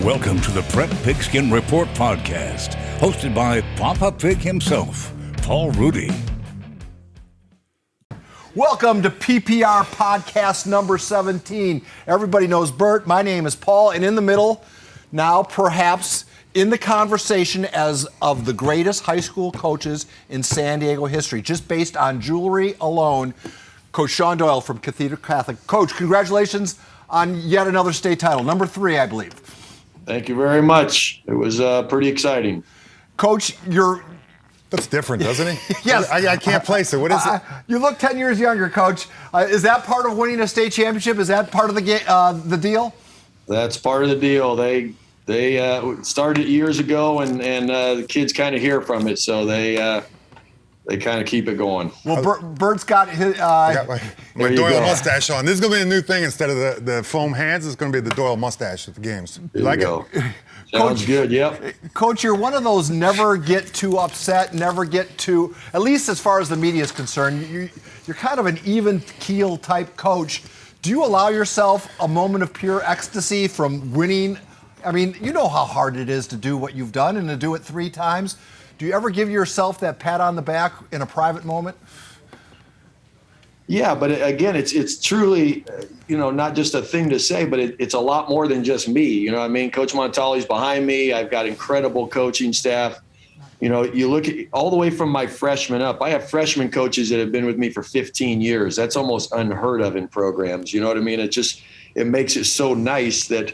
Welcome to the Prep Pigskin Report podcast, hosted by Papa Pig himself, Paul Rudy. Welcome to PPR podcast number 17. Everybody knows Burt. My name is Paul, and in the middle, now perhaps in the conversation as of the greatest high school coaches in San Diego history, just based on jewelry alone, Coach Sean Doyle from Cathedral Catholic. Coach, congratulations on yet another state title, number 3, I believe. Thank you very much. It was pretty exciting. Coach, That's different, doesn't it? Yes. I can't place it. What is it? You look 10 years younger, Coach. Is that part of winning a state championship? Is that part of the deal? That's part of the deal. They started years ago, and the kids kind of hear from it, so they kind of keep it going. Well, Bert's got his. I got my Doyle mustache on. This is going to be a new thing. Instead of the foam hands, it's going to be the Doyle mustache at the games. You like it? Sounds good, yep. Coach, you're one of those never get too upset, never get too, at least as far as the media is concerned, you're kind of an even keel type coach. Do you allow yourself a moment of pure ecstasy from winning? I mean, you know how hard it is to do what you've done and to do it 3 times. Do you ever give yourself that pat on the back in a private moment? Yeah, but again, it's truly, not just a thing to say, but it's a lot more than just me. You know what I mean? Coach Montali's behind me. I've got incredible coaching staff. You look at all the way from my freshman up. I have freshman coaches that have been with me for 15 years. That's almost unheard of in programs. You know what I mean? It makes it so nice that,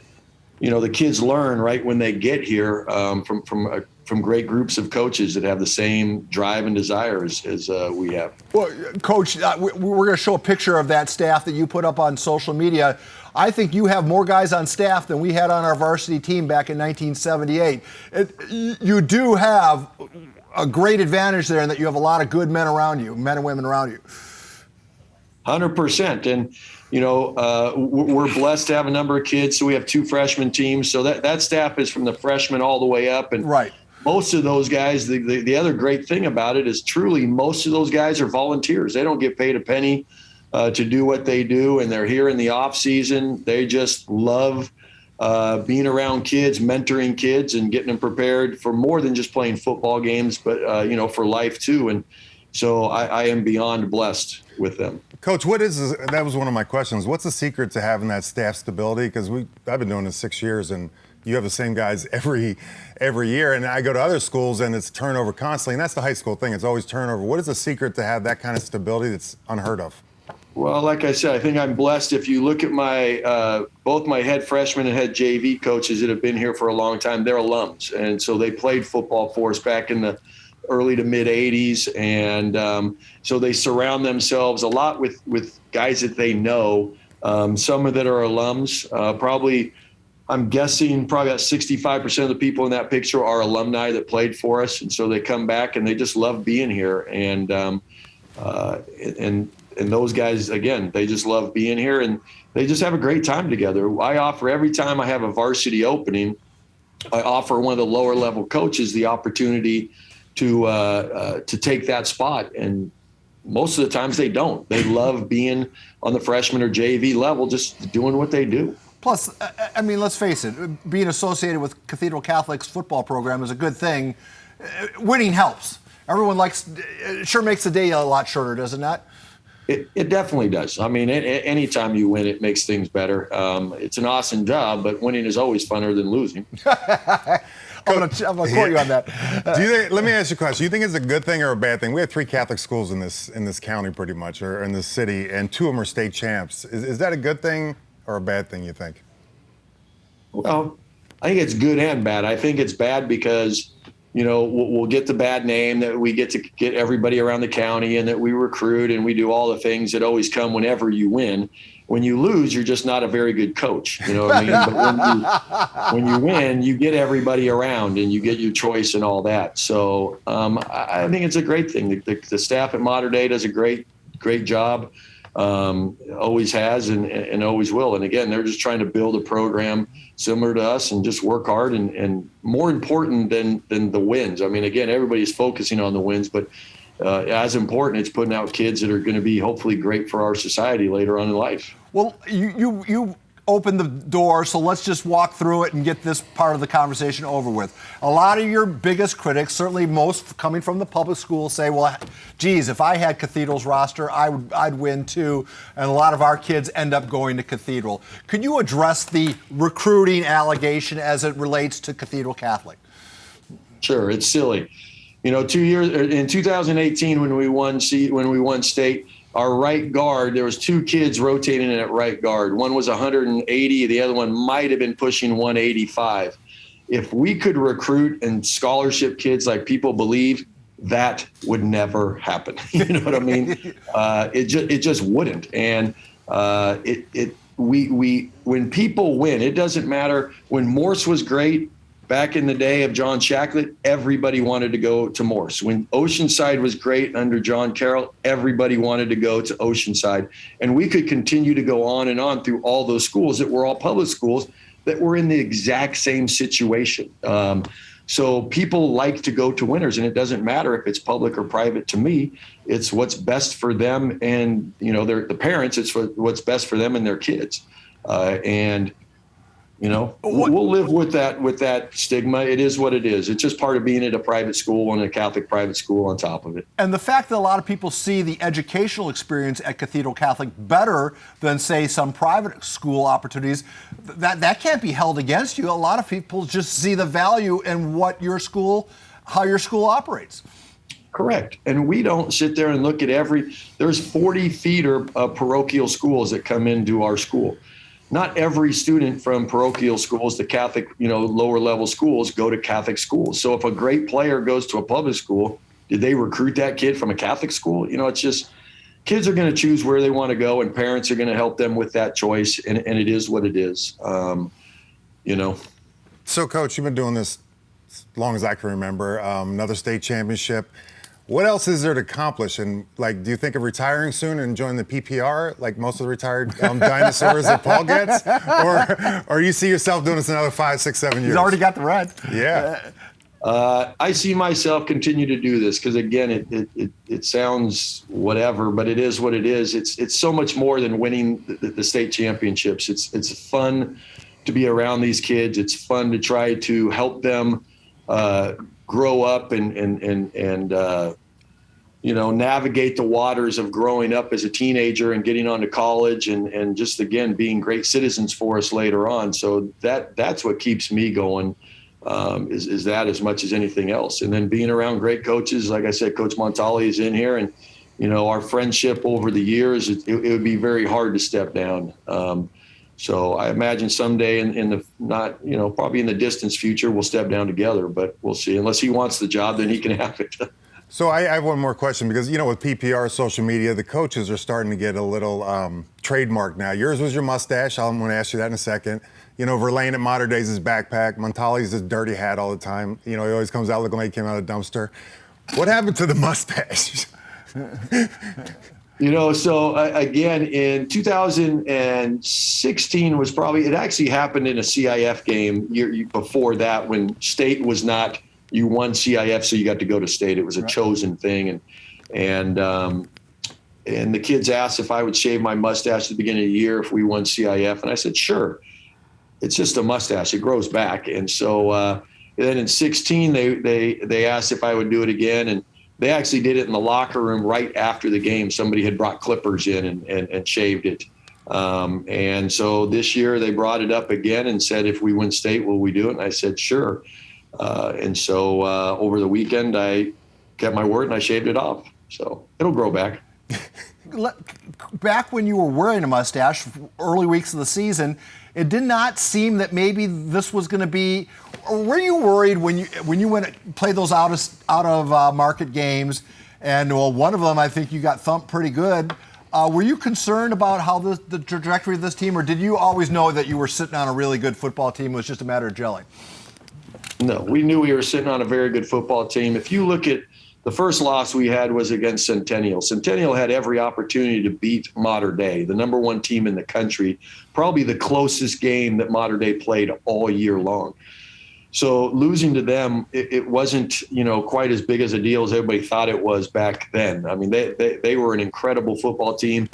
the kids learn right when they get here from great groups of coaches that have the same drive and desires as we have. Well, Coach, we're going to show a picture of that staff that you put up on social media. I think you have more guys on staff than we had on our varsity team back in 1978. You do have a great advantage there in that you have a lot of good men around you, men and women around you. 100%. And, we're blessed to have a number of kids. So we have 2 freshman teams. So that staff is from the freshmen all the way up. And right. Most of those guys, the other great thing about it is truly most of those guys are volunteers. They don't get paid a penny to do what they do, and they're here in the off season. They just love being around kids, mentoring kids, and getting them prepared for more than just playing football games, but for life too. And so I am beyond blessed with them. Coach, that was one of my questions. What's the secret to having that staff stability? Because I've been doing this 6 years, and you have the same guys every year. And I go to other schools, and it's turnover constantly. And that's the high school thing. It's always turnover. What is the secret to have that kind of stability that's unheard of? Well, like I said, I think I'm blessed. If you look at my both my head freshman and head JV coaches that have been here for a long time, they're alums. And so they played football for us back in the early to mid 80s. And so they surround themselves a lot with guys that they know. Some of that are alums. I'm guessing probably about 65% of the people in that picture are alumni that played for us. And so they come back and they just love being here. And those guys, again, they just love being here and they just have a great time together. I offer every time I have a varsity opening, I offer one of the lower level coaches the opportunity to take that spot. And most of the times they don't. They love being on the freshman or JV level, just doing what they do. Plus, I mean, let's face it, being associated with Cathedral Catholic's football program is a good thing. Winning helps. Everyone it sure makes the day a lot shorter, does it not? It definitely does. I mean, anytime you win, it makes things better. It's an awesome job, but winning is always funner than losing. I'm going to quote you on that. Let me ask you a question. Do you think it's a good thing or a bad thing? We have 3 Catholic schools in this county pretty much, or in this city, and 2 of them are state champs. Is that a good thing or a bad thing, you think? Well, I think it's good and bad. I think it's bad because, we'll get the bad name that we get to get everybody around the county and that we recruit and we do all the things that always come whenever you win. When you lose, you're just not a very good coach. You know what I mean? But when you win, you get everybody around and you get your choice and all that. So I think it's a great thing. The staff at Mater Dei does a great job. Always has and always will. And again, they're just trying to build a program similar to us and just work hard and more important than the wins. I mean, again, everybody's focusing on the wins, but as important, it's putting out kids that are going to be hopefully great for our society later on in life. Well, you open the door, so let's just walk through it and get this part of the conversation over with. A lot of your biggest critics, certainly most coming from the public schools, say, well, geez, if I had Cathedral's roster, I'd win too, and a lot of our kids end up going to Cathedral. Could you address the recruiting allegation as it relates to Cathedral Catholic? Sure, it's silly. You know, 2 years in 2018 when we won state, our right guard, there was two kids rotating in at right guard. One was 180, the other one might have been pushing 185. If we could recruit and scholarship kids like people believe, that would never happen. You know what I mean? It just wouldn't. And when people win, it doesn't matter. When Morse was great, back in the day of John Shacklet, everybody wanted to go to Morse. When Oceanside was great under John Carroll, everybody wanted to go to Oceanside. And we could continue to go on and on through all those schools that were all public schools that were in the exact same situation. So people like to go to winners, and it doesn't matter if it's public or private. To me, it's what's best for them and, you know, the parents. It's what's best for them and their kids. And you know, we'll live with that stigma. It is what it is. It's just part of being at a private school and a Catholic private school on top of it. And the fact that a lot of people see the educational experience at Cathedral Catholic better than, say, some private school opportunities, that can't be held against you. A lot of people just see the value in how your school operates. Correct. And we don't sit there and look at there's 40 feeder parochial schools that come into our school. Not every student from parochial schools to Catholic, lower level schools go to Catholic schools. So if a great player goes to a public school, did they recruit that kid from a Catholic school? It's just kids are going to choose where they want to go, and parents are going to help them with that choice. And it is what it is. So, Coach, you've been doing this as long as I can remember, another state championship. What else is there to accomplish? And, do you think of retiring soon and joining the PPR, like most of the retired dinosaurs that Paul gets? Or you see yourself doing this another 5, 6, 7 years? He's already got the red. Yeah. I see myself continue to do this because, again, it sounds whatever, but it is what it is. It's so much more than winning the state championships. It's fun to be around these kids. It's fun to try to help them grow up and navigate the waters of growing up as a teenager and getting on to college and just, again, being great citizens for us later on. So that's what keeps me going, is that as much as anything else. And then being around great coaches, like I said, Coach Montali is in here, and, our friendship over the years, it would be very hard to step down. So I imagine someday probably in the distant future, we'll step down together, but we'll see. Unless he wants the job, then he can have it. So I have one more question because, with PPR social media, the coaches are starting to get a little trademark now. Yours was your mustache. I'm going to ask you that in a second. Verlaine at Mater Dei's his backpack. Montali's his dirty hat all the time. He always comes out looking like he came out of a dumpster. What happened to the mustache? So again, in 2016 was it actually happened in a CIF game before that when state was not, you won CIF, so you got to go to state. It was a chosen thing. And the kids asked if I would shave my mustache at the beginning of the year if we won CIF. And I said, sure. It's just a mustache. It grows back. And so then in 16, they asked if I would do it again. And they actually did it in the locker room right after the game. Somebody had brought clippers in and shaved it. And so this year they brought it up again and said, if we win state, will we do it? And I said, sure. And so over the weekend, I kept my word and I shaved it off. So it'll grow back. Back when you were wearing a mustache, early weeks of the season, it did not seem that maybe this was going to be. Or were you worried when you went to play those out of market games? And one of them, I think you got thumped pretty good. Were you concerned about how the trajectory of this team, or did you always know that you were sitting on a really good football team? It was just a matter of gelling. No, we knew we were sitting on a very good football team. If you look at the first loss we had was against Centennial. Centennial had every opportunity to beat Mater Dei, the number one team in the country, probably the closest game that Mater Dei played all year long. So losing to them, it wasn't, quite as big as a deal as everybody thought it was back then. I mean, they were an incredible football team.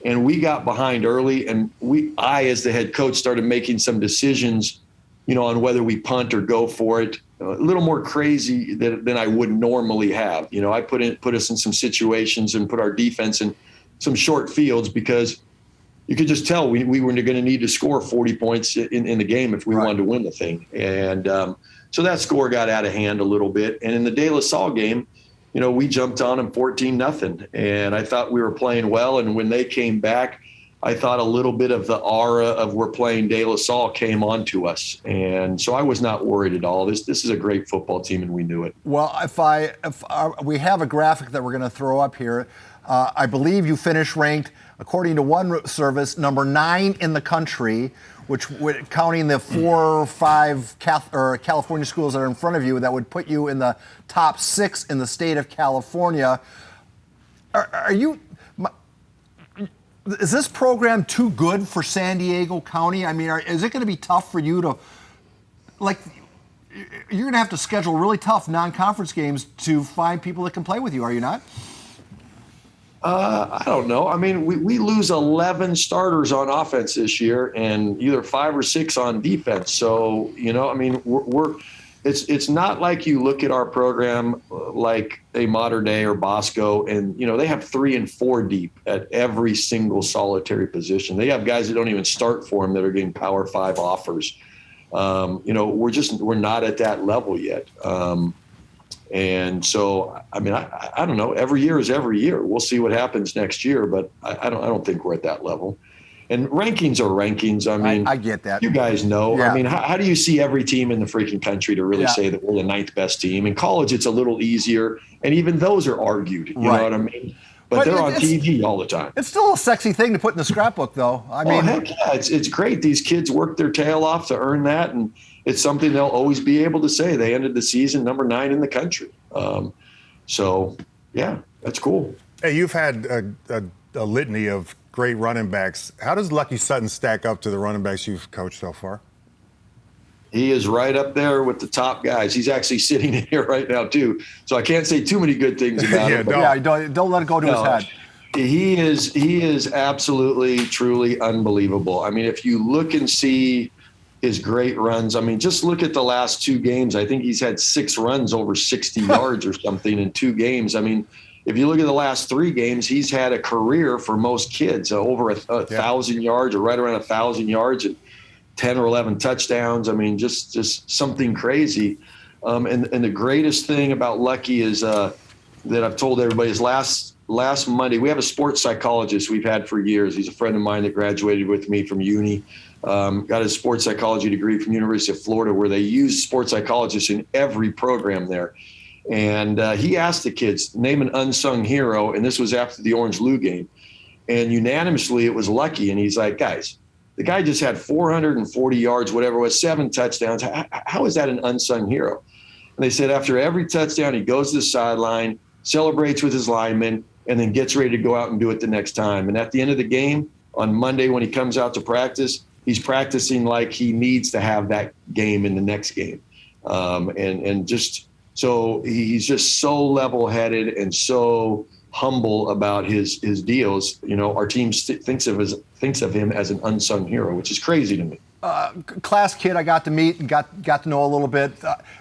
And we got behind early, and I, as the head coach, started making some decisions, on whether we punt or go for it. A little more crazy than I would normally have. I put us in some situations and put our defense in some short fields because you could just tell we were going to need to score 40 points in the game if we wanted to win the thing. And so that score got out of hand a little bit. And in the De La Salle game, we jumped on them 14-0. And I thought we were playing well. And when they came back, I thought a little bit of the aura of we're playing De La Salle came onto us. And so I was not worried at all. This is a great football team, and we knew it. Well, if we have a graphic that we're going to throw up here. I believe you finished ranked, according to one service, number 9 in the country, which would, counting the 4 or 5 California schools that are in front of you, that would put you in the top 6 in the state of California. Is this program too good for San Diego County? I mean, is it going to be tough for you to, you're going to have to schedule really tough non-conference games to find people that can play with you, are you not? I don't know. I mean, we lose 11 starters on offense this year and either 5 or 6 on defense. So, I mean, it's not like you look at our program like a Mater Dei or Bosco and, they have 3 and 4 deep at every single solitary position. They have guys that don't even start for them that are getting Power 5 offers. We're not at that level yet. And so, I mean, I don't know. Every year is every year. We'll see what happens next year, but I don't think we're at that level. And rankings are rankings. I mean, I get that. You guys know. Yeah. I mean, how do you see every team in the freaking country to really say that we're the 9th best team? In college, it's a little easier, and even those are argued. You know what I mean? But they're on TV all the time. It's still a sexy thing to put in the scrapbook, though. I mean, heck yeah, it's great. These kids work their tail off to earn that, and it's something they'll always be able to say. They ended the season number 9 in the country. So, yeah, that's cool. Hey, you've had a litany of great running backs. How does Lucky Sutton stack up to the running backs you've coached so far? He is right up there with the top guys. He's actually sitting in here right now, too. So I can't say too many good things about him. Don't let it go to his head. He is absolutely, truly unbelievable. I mean, if you look and see his great runs, I mean, just look at the last 2 games. I think he's had 6 runs over 60 yards or something in 2 games. I mean, if you look at the last 3 games, he's had a career for most kids, over 1,000 yards or right around 1,000 yards and 10 or 11 touchdowns. I mean, just something crazy. And the greatest thing about Lucky is that I've told everybody is last Monday, we have a sports psychologist we've had for years. He's a friend of mine that graduated with me from uni, got his sports psychology degree from University of Florida, where they use sports psychologists in every program there. And he asked the kids, name an unsung hero, and this was after the Orange Lou game. And unanimously, it was Lucky. And he's like, guys, the guy just had 440 yards, whatever it was, 7 touchdowns. How is that an unsung hero? And they said after every touchdown, he goes to the sideline, celebrates with his linemen, and then gets ready to go out and do it the next time. And at the end of the game, on Monday when he comes out to practice, he's practicing like he needs to have that game in the next game. So he's just so level-headed and so humble about his deals. Our team thinks of him as an unsung hero, which is crazy to me. Class kid I got to meet and got to know a little bit.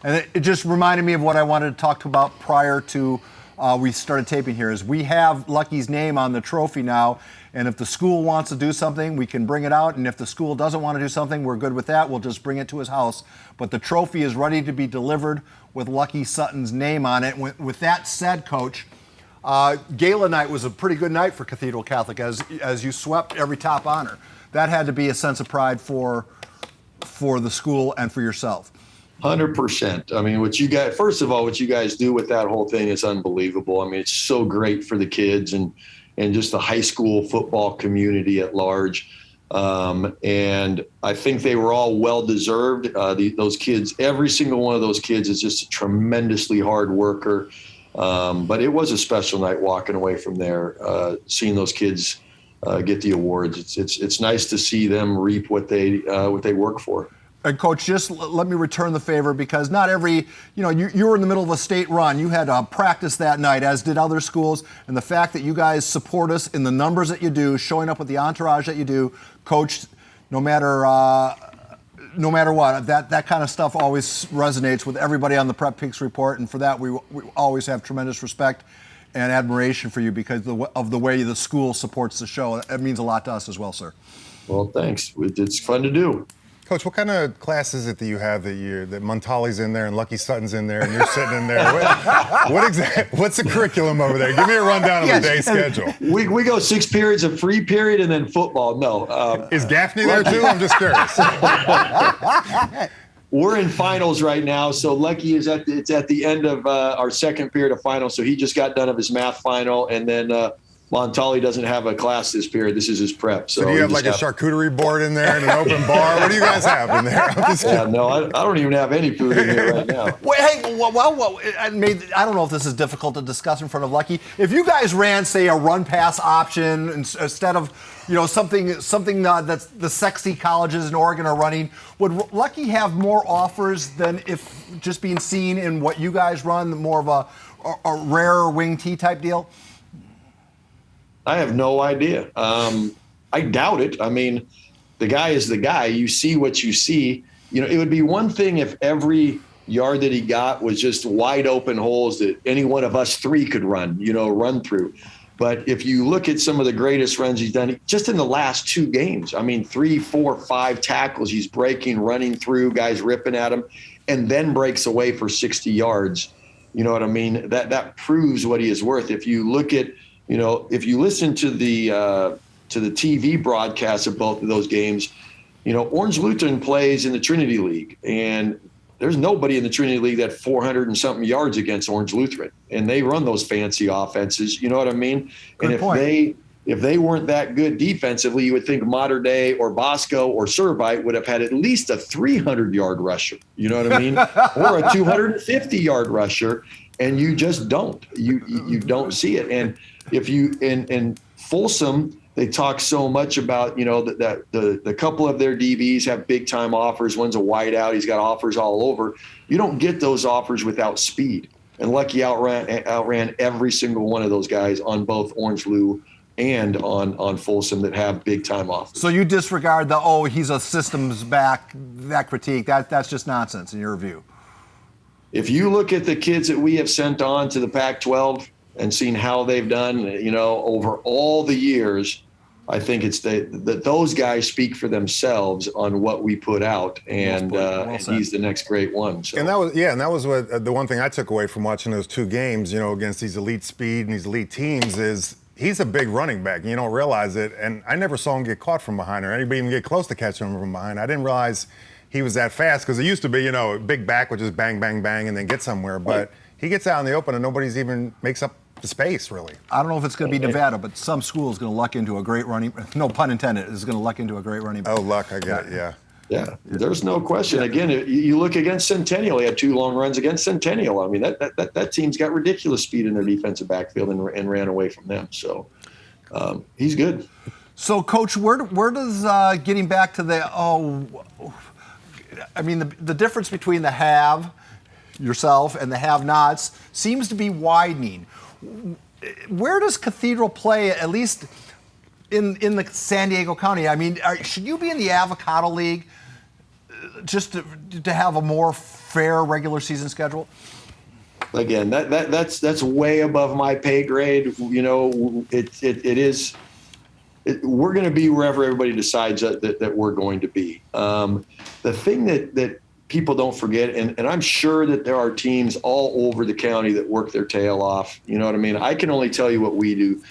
And it just reminded me of what I wanted to talk about prior to we started taping here, is we have Lucky's name on the trophy now. And if the school wants to do something, we can bring it out. And if the school doesn't want to do something, we're good with that. We'll just bring it to his house. But the trophy is ready to be delivered with Lucky Sutton's name on it. With that said, Coach, Gala night was a pretty good night for Cathedral Catholic as you swept every top honor. That had to be a sense of pride for the school and for yourself. 100%. I mean, what you guys do with that whole thing is unbelievable. I mean, it's so great for the kids and just the high school football community at large. And I think they were all well-deserved. Those kids, every single one of those kids is just a tremendously hard worker. But it was a special night walking away from there, seeing those kids get the awards. It's nice to see them reap what they work for. And Coach, just let me return the favor, because not every, you were in the middle of a state run. You had practice that night, as did other schools. And the fact that you guys support us in the numbers that you do, showing up with the entourage that you do, Coach, no matter what, that kind of stuff always resonates with everybody on the Prep Pigs Report. And for that, we always have tremendous respect and admiration for you because of the way the school supports the show. It means a lot to us as well, sir. Well, thanks. It's fun to do. Coach, what kind of class is it that you have that Montali's in there and Lucky Sutton's in there and you're sitting in there? What's the curriculum over there? Give me a rundown of the day schedule. We go 6 periods of free period and then football. No. Is Gaffney there too? I'm just curious. We're in finals right now, so Lucky is at the end of our second period of finals. So he just got done of his math final, and then Montali doesn't have a class this period. This is his prep. So do you have like a charcuterie board in there and an open bar? What do you guys have in there? No, I don't even have any food in here right now. Wait, hey, I don't know if this is difficult to discuss in front of Lucky. If you guys ran, say, a run-pass option instead of something that's the sexy colleges in Oregon are running, would Lucky have more offers than if just being seen in what you guys run, more of a rare wing T type deal? I have no idea. I doubt it. I mean, the guy is the guy. You see what you see. It would be one thing if every yard that he got was just wide open holes that any one of us three could run through. But if you look at some of the greatest runs he's done just in the last 2 games, I mean, 3, 4, 5 tackles, he's breaking, running through, guys ripping at him, and then breaks away for 60 yards. You know what I mean? That proves what he is worth. If you look at, if you listen to the TV broadcast of both of those games, Orange Lutheran plays in the Trinity League, and there's nobody in the Trinity League that 400 and something yards against Orange Lutheran, and they run those fancy offenses. You know what I mean? Good point. If they weren't that good defensively, you would think Mater Dei or Bosco or Servite would have had at least a 300-yard rusher. You know what I mean? Or a 250-yard rusher, and you just don't. You don't see it. And if you in Folsom, they talk so much about that the couple of their DBs have big time offers. One's a wideout; he's got offers all over. You don't get those offers without speed. And Lucky outran every single one of those guys on both Orange Lou and on Folsom that have big time offers. So you disregard he's a systems back, that critique. That's just nonsense in your view. If you look at the kids that we have sent on to the Pac-12 and seen how they've done, over all the years, I think it's that those guys speak for themselves on what we put out, and he's the next great one. So. And that was what the one thing I took away from watching those 2 games, against these elite speed and these elite teams is he's a big running back. You don't realize it, and I never saw him get caught from behind or anybody even get close to catching him from behind. I didn't realize he was that fast because it used to be, a big back would just bang, bang, bang and then get somewhere. But he gets out in the open and nobody's even makes up the space, really. I don't know if it's going to be Nevada, but some school is going to luck into a great running, no pun intended, is going to luck into a great running back. Oh, luck, I get it, yeah. Yeah, there's no question. Again, you look against Centennial, he had 2 long runs against Centennial. I mean, that team's got ridiculous speed in their defensive backfield and ran away from them. So he's good. So, Coach, where does getting back to the difference between the have, yourself, and the have-nots seems to be widening. Where does Cathedral play, at least in the San Diego County? I mean, should you be in the Avocado League just to have a more fair regular season schedule? Again, that's way above my pay grade. It is. We're going to be wherever everybody decides that we're going to be. The thing that people don't forget, and I'm sure that there are teams all over the county that work their tail off. You know what I mean? I can only tell you what we do.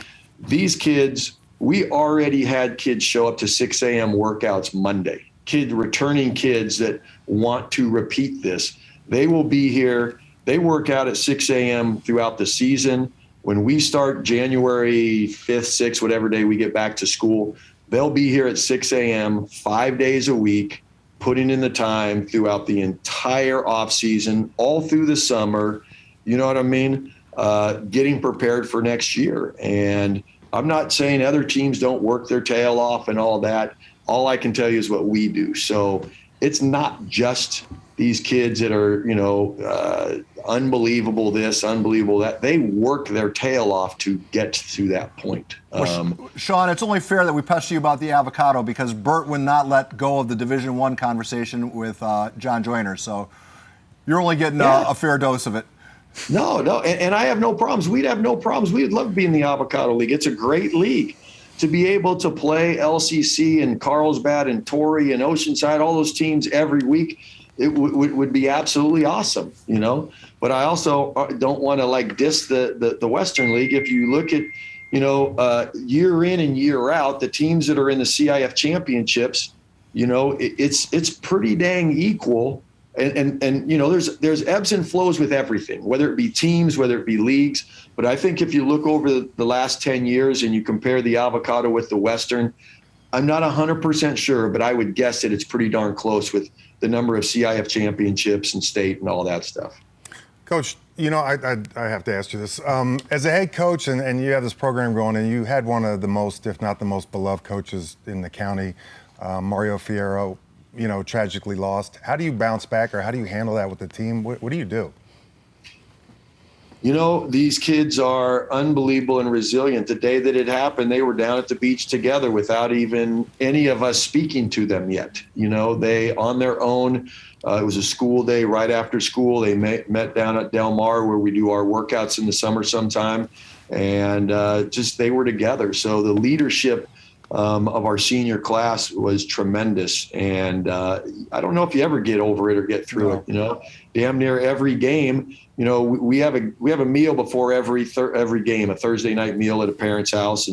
These kids, we already had kids show up to 6 a.m. workouts Monday. Returning kids that want to repeat this. They will be here. They work out at 6 a.m. throughout the season. When we start January 5th, 6th, whatever day we get back to school, they'll be here at 6 a.m. 5 days a week, putting in the time throughout the entire off season, all through the summer, you know what I mean? Getting prepared for next year. And I'm not saying other teams don't work their tail off and all that. All I can tell you is what we do. So it's not just these kids that are, unbelievable this, unbelievable that. They work their tail off to get to that point. Sean, it's only fair that we pester you about the avocado because Burt would not let go of the Division I conversation with John Joyner. So you're only getting a fair dose of it. No. And I have no problems. We'd have no problems. We'd love to be in the Avocado League. It's a great league. To be able to play LCC and Carlsbad and Torrey and Oceanside, all those teams every week, it would be absolutely awesome, But I also don't want to diss the Western League. If you look at, year in and year out, the teams that are in the CIF championships, it's pretty dang equal. And there's ebbs and flows with everything, whether it be teams, whether it be leagues. But I think if you look over the last 10 years and you compare the Avocado with the Western, I'm not 100% sure, but I would guess that it's pretty darn close with the number of CIF championships and state and all that stuff. Coach, I have to ask you this. As a head coach and you have this program going and you had one of the most, if not the most beloved coaches in the county, Mario Fierro, tragically lost. How do you bounce back or how do you handle that with the team? What do you do? These kids are unbelievable and resilient. The day that it happened, they were down at the beach together without even any of us speaking to them yet. They, on their own, it was a school day right after school. They met down at Del Mar where we do our workouts in the summer sometime. And they were together. So the leadership of our senior class was tremendous. And I don't know if you ever get over it or get through it. Damn near every game, we have a meal before every game, a Thursday night meal at a parent's house.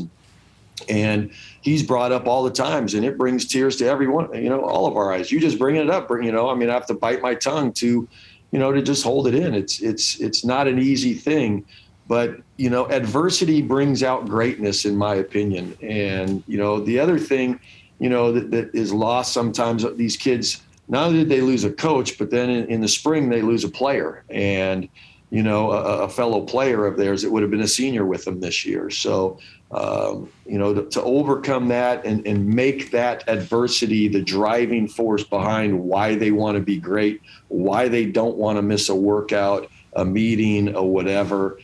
And he's brought up all the times, and it brings tears to everyone, all of our eyes. You just bringing it up, I have to bite my tongue to just hold it in. It's not an easy thing. But, adversity brings out greatness, in my opinion. And, the other thing, that is lost sometimes, these kids, not only did they lose a coach, but then in the spring they lose a player and, a fellow player of theirs that would have been a senior with them this year. So, to overcome that and make that adversity the driving force behind why they want to be great, why they don't want to miss a workout, a meeting, or whatever,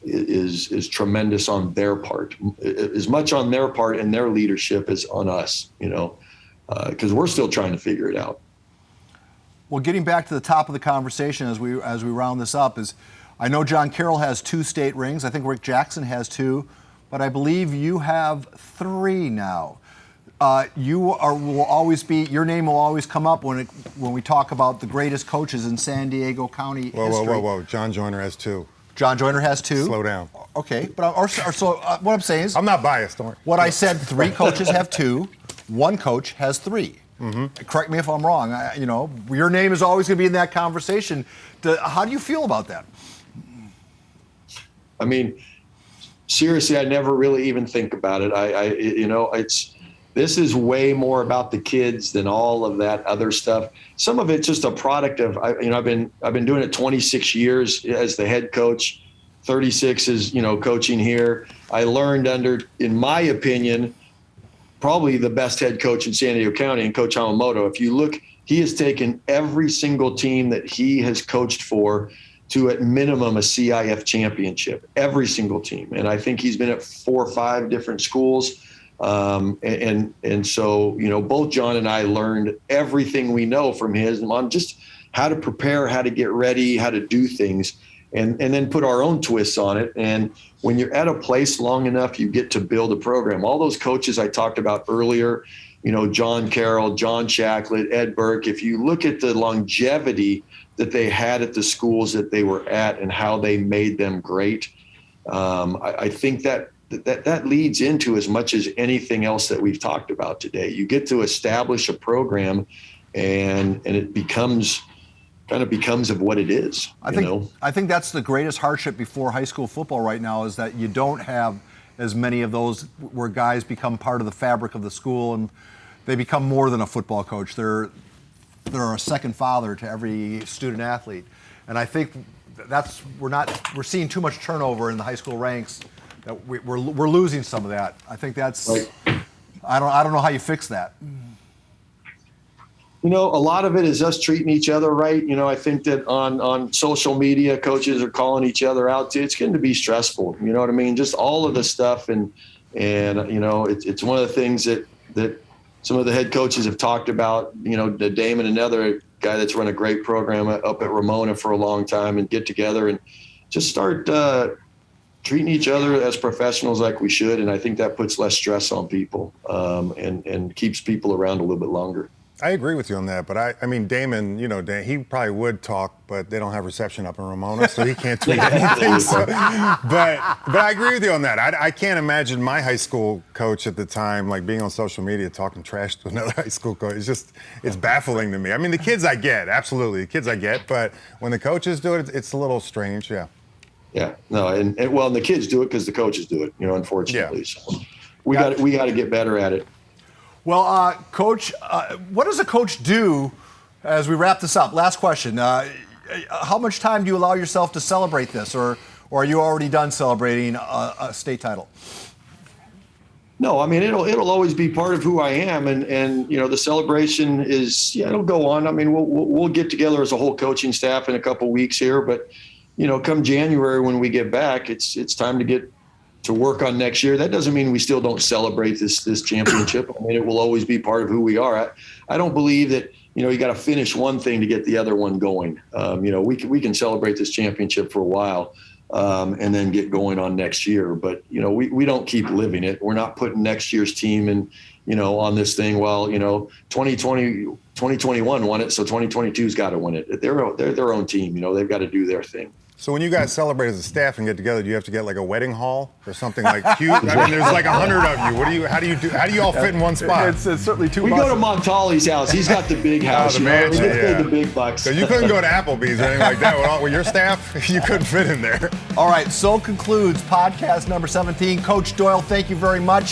is tremendous on their part, as much on their part and their leadership as on us, because we're still trying to figure it out. Well, getting back to the top of the conversation as we round this up is, I know John Carroll has 2 state rings. I think Rick Jackson has 2, but I believe you have 3 now. Your name will always come up when we talk about the greatest coaches in San Diego County history. Whoa. John Joyner has 2. John Joyner has 2. Slow down. Okay, but what I'm saying is, I'm not biased, don't worry. What I said, 3 coaches have 2, 1 coach has 3. Mm-hmm. Correct me if I'm wrong. Your name is always going to be in that conversation. How do you feel about that? Seriously, I never really even think about it. This is way more about the kids than all of that other stuff. Some of it's just a product of, I've been doing it 26 years as the head coach, 36 is, coaching here. I learned under, in my opinion, probably the best head coach in San Diego County, and Coach Hamamoto. If you look, he has taken every single team that he has coached for to at minimum a CIF championship, every single team. And I think he's been at 4 or 5 different schools. And so, both John and I learned everything we know from his on just how to prepare, how to get ready, how to do things, and then put our own twists on it. And when you're at a place long enough, you get to build a program. All those coaches I talked about earlier, John Carroll, John Shacklett, Ed Burke, if you look at the longevity that they had at the schools that they were at and how they made them great, I think that leads into as much as anything else that we've talked about today. You get to establish a program and it becomes of what it is. I think that's the greatest hardship before high school football right now, is that you don't have as many of those where guys become part of the fabric of the school and they become more than a football coach. They're a second father to every student athlete. And I think we're seeing too much turnover in the high school ranks. That we're losing some of that. I think that's right. I don't know how you fix that. You know, a lot of it is us treating each other right. You know, I think that on social media, coaches are calling each other out too. It's going to be stressful. You know what I mean? Just all of the stuff. And you know, it's one of the things that some of the head coaches have talked about, you know, Damon, another guy that's run a great program up at Ramona for a long time, and get together and just start treating each other as professionals like we should. And I think that puts less stress on people and keeps people around a little bit longer. I agree with you on that, but I mean, Damon, you know, he probably would talk, but they don't have reception up in Ramona, so he can't tweet anything. So, but I agree with you on that. I can't imagine my high school coach at the time, like, being on social media talking trash to another high school coach. It's baffling to me. I mean, the kids I get, absolutely, the kids I get, but when the coaches do it, it's a little strange, yeah. Yeah, no, and the kids do it because the coaches do it, you know, unfortunately. Yeah. So we got to get better at it. Well, Coach, what does a coach do as we wrap this up? Last question. How much time do you allow yourself to celebrate this, or are you already done celebrating a state title? No, I mean, it'll always be part of who I am, and you know, the celebration is, it'll go on. I mean, we'll get together as a whole coaching staff in a couple weeks here, but you know, come January when we get back, it's time to get to work on next year. That doesn't mean we still don't celebrate this championship. I mean, it will always be part of who we are. I don't believe that, you know, you got to finish one thing to get the other one going. You know, we can celebrate this championship for a while and then get going on next year. But, you know, we don't keep living it. We're not putting next year's team in, you know, on this thing. Well, you know, 2021 won it, so 2022's got to win it. They're their own team. You know, they've got to do their thing. So when you guys celebrate as a staff and get together, do you have to get like a wedding hall or something like cute? I mean, there's like 100 of you. How do you all fit in one spot? It's certainly too much. We go to Montali's house. He's got the big house. The mansion, yeah. The big bucks. So you couldn't go to Applebee's or anything like that with your staff? You couldn't fit in there. All right, so concludes podcast number 17. Coach Doyle, thank you very much.